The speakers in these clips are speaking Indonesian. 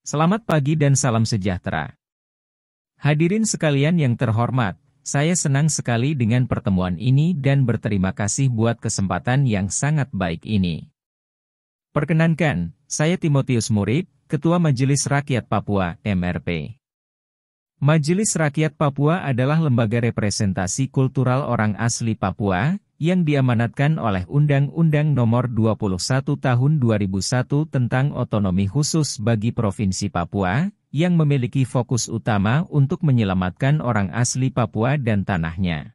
Selamat pagi dan salam sejahtera. Hadirin sekalian yang terhormat, saya senang sekali dengan pertemuan ini dan berterima kasih buat kesempatan yang sangat baik ini. Perkenankan, saya Timotius Murid, Ketua Majelis Rakyat Papua, MRP. Majelis Rakyat Papua adalah lembaga representasi kultural orang asli Papua, yang diamanatkan oleh Undang-Undang Nomor 21 Tahun 2001 tentang Otonomi Khusus bagi Provinsi Papua, yang memiliki fokus utama untuk menyelamatkan orang asli Papua dan tanahnya.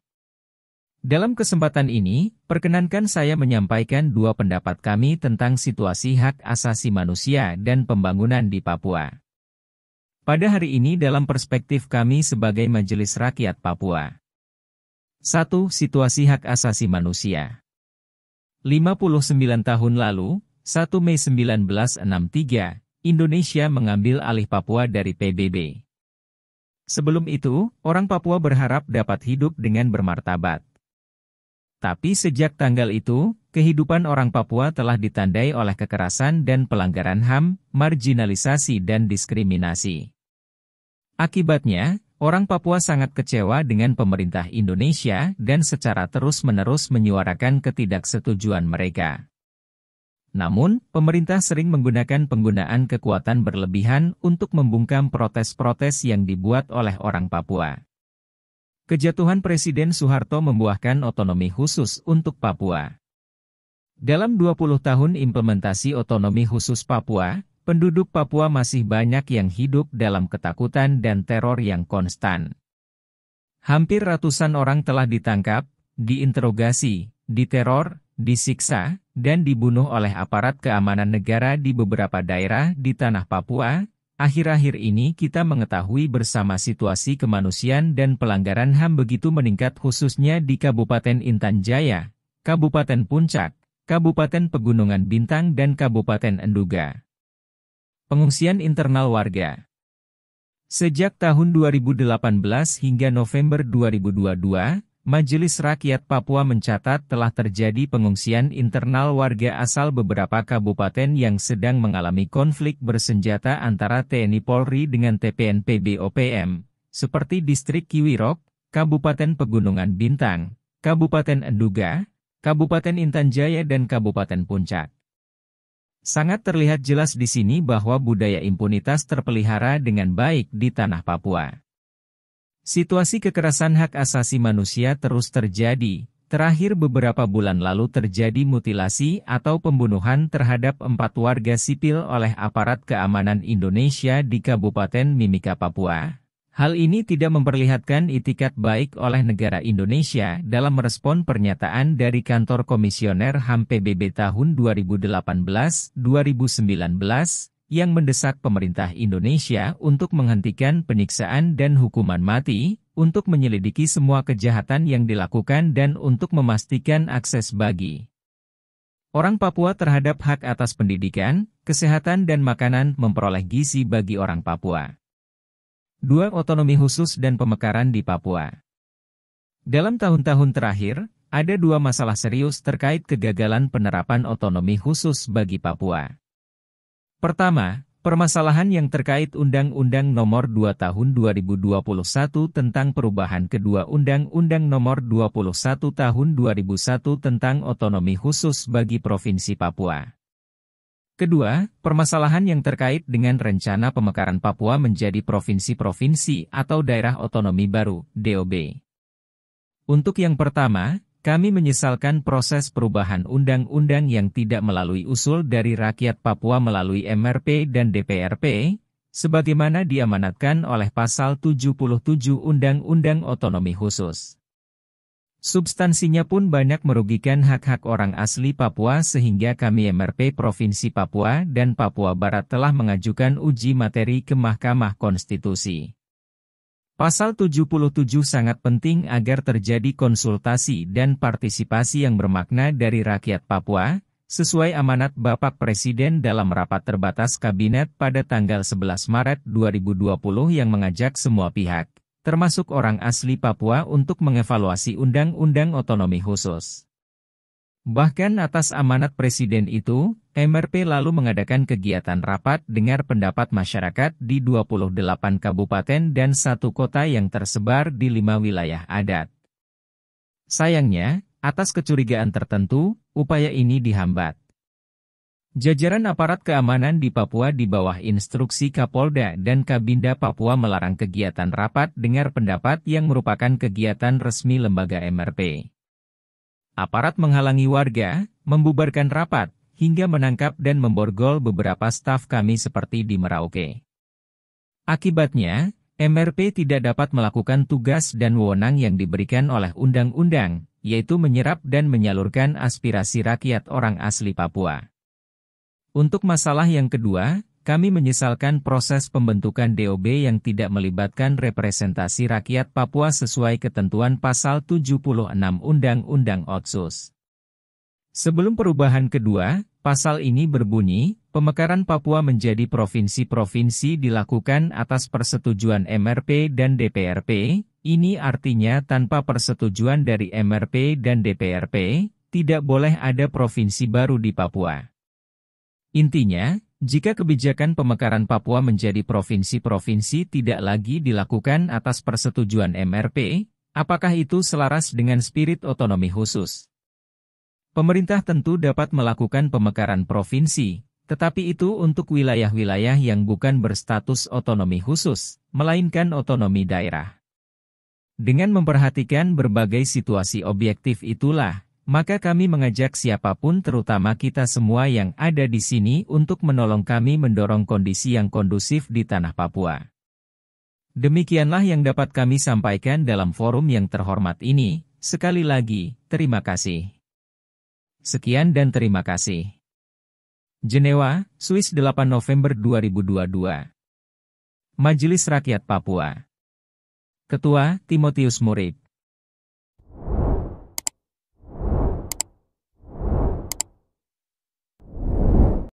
Dalam kesempatan ini, perkenankan saya menyampaikan dua pendapat kami tentang situasi hak asasi manusia dan pembangunan di Papua. Pada hari ini dalam perspektif kami sebagai Majelis Rakyat Papua. 1. Situasi hak asasi manusia. 59 tahun lalu, 1 Mei 1963, Indonesia mengambil alih Papua dari PBB. Sebelum itu, orang Papua berharap dapat hidup dengan bermartabat. Tapi sejak tanggal itu, kehidupan orang Papua telah ditandai oleh kekerasan dan pelanggaran HAM, marginalisasi dan diskriminasi. Akibatnya, orang Papua sangat kecewa dengan pemerintah Indonesia dan secara terus-menerus menyuarakan ketidaksetujuan mereka. Namun, pemerintah sering menggunakan penggunaan kekuatan berlebihan untuk membungkam protes-protes yang dibuat oleh orang Papua. Kejatuhan Presiden Soeharto membuahkan otonomi khusus untuk Papua. Dalam 20 tahun implementasi otonomi khusus Papua, penduduk Papua masih banyak yang hidup dalam ketakutan dan teror yang konstan. Hampir ratusan orang telah ditangkap, diinterogasi, diteror, disiksa, dan dibunuh oleh aparat keamanan negara di beberapa daerah di tanah Papua. Akhir-akhir ini kita mengetahui bersama situasi kemanusiaan dan pelanggaran HAM begitu meningkat khususnya di Kabupaten Intan Jaya, Kabupaten Puncak, Kabupaten Pegunungan Bintang dan Kabupaten Enduga. Pengungsian internal warga. Sejak tahun 2018 hingga November 2022, Majelis Rakyat Papua mencatat telah terjadi pengungsian internal warga asal beberapa kabupaten yang sedang mengalami konflik bersenjata antara TNI Polri dengan TPNP BOPM, seperti Distrik Kiwirok, Kabupaten Pegunungan Bintang, Kabupaten Enduga, Kabupaten Intan Jaya dan Kabupaten Puncak. Sangat terlihat jelas di sini bahwa budaya impunitas terpelihara dengan baik di tanah Papua. Situasi kekerasan hak asasi manusia terus terjadi. Terakhir beberapa bulan lalu terjadi mutilasi atau pembunuhan terhadap 4 warga sipil oleh aparat keamanan Indonesia di Kabupaten Mimika, Papua. Hal ini tidak memperlihatkan itikat baik oleh negara Indonesia dalam merespon pernyataan dari Kantor Komisioner HAM PBB tahun 2018-2019, yang mendesak pemerintah Indonesia untuk menghentikan penyiksaan dan hukuman mati, untuk menyelidiki semua kejahatan yang dilakukan dan untuk memastikan akses bagi orang Papua terhadap hak atas pendidikan, kesehatan dan makanan memperoleh gizi bagi orang Papua. 2. Otonomi khusus dan pemekaran di Papua. Dalam tahun-tahun terakhir, ada 2 masalah serius terkait kegagalan penerapan otonomi khusus bagi Papua. Pertama, permasalahan yang terkait Undang-Undang Nomor 2 Tahun 2021 tentang perubahan kedua Undang-Undang Nomor 21 Tahun 2001 tentang otonomi khusus bagi Provinsi Papua. Kedua, permasalahan yang terkait dengan rencana pemekaran Papua menjadi provinsi-provinsi atau daerah otonomi baru, DOB. Untuk yang pertama, kami menyesalkan proses perubahan undang-undang yang tidak melalui usul dari rakyat Papua melalui MRP dan DPRP, sebagaimana diamanatkan oleh Pasal 77 Undang-Undang Otonomi Khusus. Substansinya pun banyak merugikan hak-hak orang asli Papua sehingga kami MRP Provinsi Papua dan Papua Barat telah mengajukan uji materi ke Mahkamah Konstitusi. Pasal 77 sangat penting agar terjadi konsultasi dan partisipasi yang bermakna dari rakyat Papua, sesuai amanat Bapak Presiden dalam rapat terbatas Kabinet pada tanggal 11 Maret 2020 yang mengajak semua pihak, termasuk orang asli Papua untuk mengevaluasi Undang-Undang Otonomi Khusus. Bahkan atas amanat Presiden itu, MRP lalu mengadakan kegiatan rapat dengar pendapat masyarakat di 28 kabupaten dan 1 kota yang tersebar di 5 wilayah adat. Sayangnya, atas kecurigaan tertentu, upaya ini dihambat. Jajaran aparat keamanan di Papua di bawah instruksi Kapolda dan Kabinda Papua melarang kegiatan rapat dengar pendapat yang merupakan kegiatan resmi lembaga MRP. Aparat menghalangi warga, membubarkan rapat, hingga menangkap dan memborgol beberapa staf kami seperti di Merauke. Akibatnya, MRP tidak dapat melakukan tugas dan wewenang yang diberikan oleh undang-undang, yaitu menyerap dan menyalurkan aspirasi rakyat orang asli Papua. Untuk masalah yang kedua, kami menyesalkan proses pembentukan DOB yang tidak melibatkan representasi rakyat Papua sesuai ketentuan pasal 76 Undang-Undang Otsus. Sebelum perubahan kedua, pasal ini berbunyi, pemekaran Papua menjadi provinsi-provinsi dilakukan atas persetujuan MRP dan DPRP, ini artinya tanpa persetujuan dari MRP dan DPRP, tidak boleh ada provinsi baru di Papua. Intinya, jika kebijakan pemekaran Papua menjadi provinsi-provinsi tidak lagi dilakukan atas persetujuan MRP, apakah itu selaras dengan spirit otonomi khusus? Pemerintah tentu dapat melakukan pemekaran provinsi, tetapi itu untuk wilayah-wilayah yang bukan berstatus otonomi khusus, melainkan otonomi daerah. Dengan memperhatikan berbagai situasi objektif itulah, maka kami mengajak siapapun terutama kita semua yang ada di sini untuk menolong kami mendorong kondisi yang kondusif di tanah Papua. Demikianlah yang dapat kami sampaikan dalam forum yang terhormat ini. Sekali lagi, terima kasih. Sekian dan terima kasih. Jenewa, Swiss 8 November 2022. Majelis Rakyat Papua. Ketua, Timotius Murid.